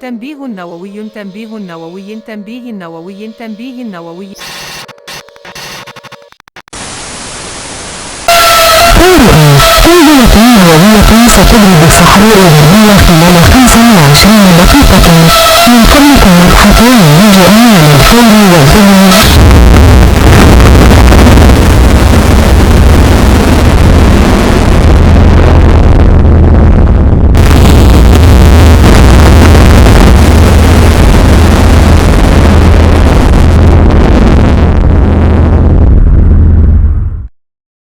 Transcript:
تنبيه نووي تنبيه نووي تنبيه نووي تنبيه نووي. قنبلة نووية ستضرب الصحراء الغربية خلال 25 دقيقة. يمكنكم البحث عن فيديو من الفور والفيديو